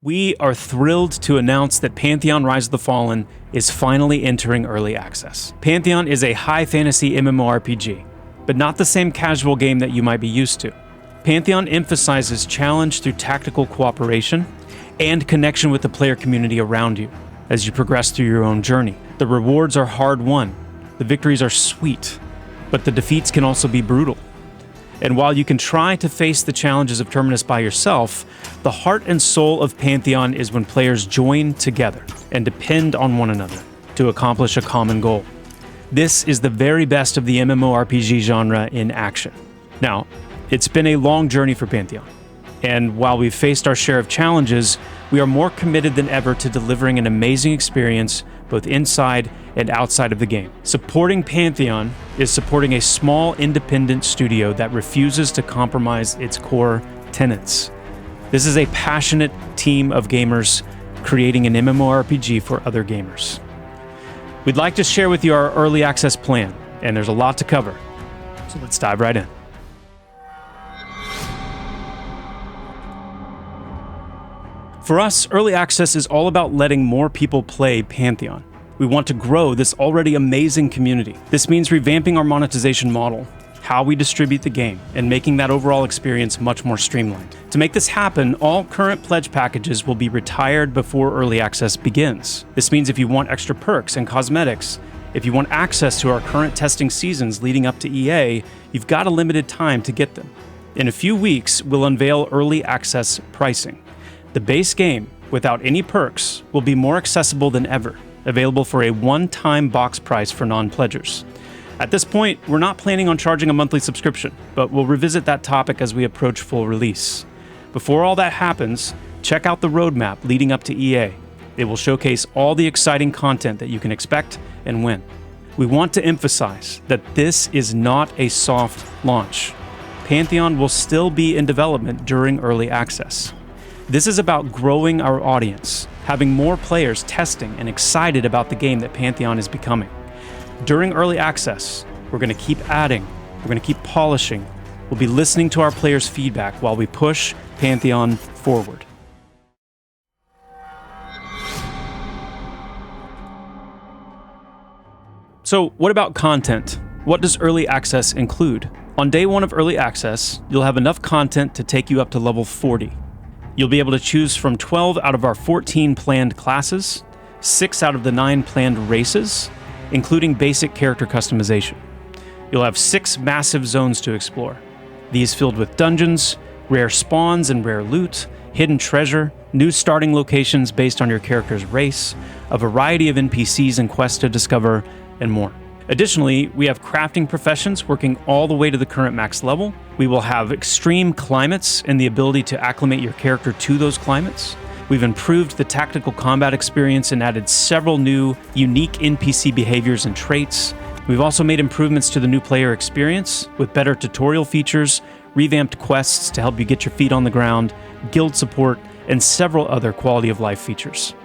We are thrilled to announce that Pantheon Rise of the Fallen is finally entering early access. Pantheon is a high fantasy MMORPG, but not the same casual game that you might be used to. Pantheon emphasizes challenge through tactical cooperation and connection with the player community around you as you progress through your own journey. The rewards are hard-won, the victories are sweet, but the defeats can also be brutal. And while you can try to face the challenges of Terminus by yourself, the heart and soul of Pantheon is when players join together and depend on one another to accomplish a common goal. This is the very best of the MMORPG genre in action. Now, it's been a long journey for Pantheon, and while we've faced our share of challenges, we are more committed than ever to delivering an amazing experience both inside and outside of the game. Supporting Pantheon is supporting a small independent studio that refuses to compromise its core tenets. This is a passionate team of gamers creating an MMORPG for other gamers. We'd like to share with you our early access plan, and there's a lot to cover, so let's dive right in. For us, early access is all about letting more people play Pantheon. We want to grow this already amazing community. This means revamping our monetization model, how we distribute the game, and making that overall experience much more streamlined. To make this happen, all current pledge packages will be retired before early access begins. This means if you want extra perks and cosmetics, if you want access to our current testing seasons leading up to EA, you've got a limited time to get them. In a few weeks, we'll unveil early access pricing. The base game, without any perks, will be more accessible than ever, available for a one-time box price for non-pledgers. At this point, we're not planning on charging a monthly subscription, but we'll revisit that topic as we approach full release. Before all that happens, check out the roadmap leading up to EA. It will showcase all the exciting content that you can expect and when. We want to emphasize that this is not a soft launch. Pantheon will still be in development during early access. This is about growing our audience, having more players testing and excited about the game that Pantheon is becoming. During early access, we're going to keep adding, we're going to keep polishing, we'll be listening to our players' feedback while we push Pantheon forward. So, what about content? What does early access include? On day one of early access, you'll have enough content to take you up to level 40. You'll be able to choose from 12 out of our 14 planned classes, 6 out of the 9 planned races, including basic character customization. You'll have 6 massive zones to explore. These filled with dungeons, rare spawns and rare loot, hidden treasure, new starting locations based on your character's race, a variety of NPCs and quests to discover, and more. Additionally, we have crafting professions working all the way to the current max level. We will have extreme climates and the ability to acclimate your character to those climates. We've improved the tactical combat experience and added several new, unique NPC behaviors and traits. We've also made improvements to the new player experience with better tutorial features, revamped quests to help you get your feet on the ground, guild support, and several other quality of life features.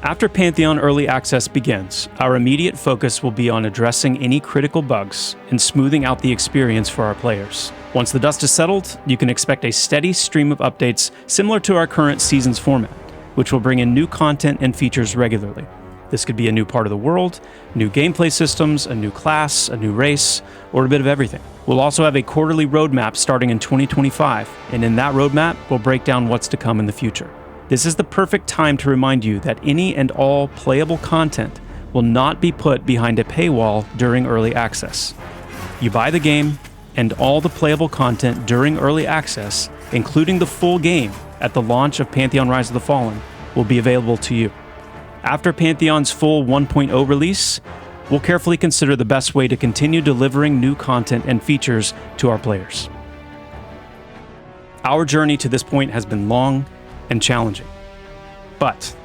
After Pantheon Early Access begins, our immediate focus will be on addressing any critical bugs and smoothing out the experience for our players. Once the dust is settled, you can expect a steady stream of updates similar to our current season's format, which will bring in new content and features regularly. This could be a new part of the world, new gameplay systems, a new class, a new race, or a bit of everything. We'll also have a quarterly roadmap starting in 2025, and in that roadmap, we'll break down what's to come in the future. This is the perfect time to remind you that any and all playable content will not be put behind a paywall during early access. You buy the game, and all the playable content during early access, including the full game at the launch of Pantheon Rise of the Fallen, will be available to you. After Pantheon's full 1.0 release, we'll carefully consider the best way to continue delivering new content and features to our players. Our journey to this point has been long and challenging, but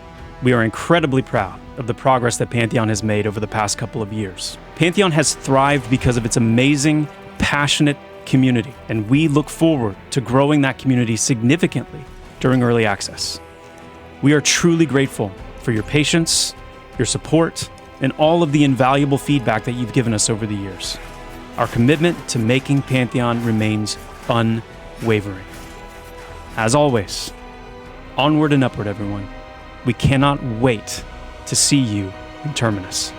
we are incredibly proud of the progress that Pantheon has made over the past couple of years. Pantheon has thrived because of its amazing, passionate community, and we look forward to growing that community significantly during early access. We are truly grateful for your patience, your support, and all of the invaluable feedback that you've given us over the years. Our commitment to making Pantheon remains unwavering. As always, onward and upward, everyone. We cannot wait to see you in Terminus.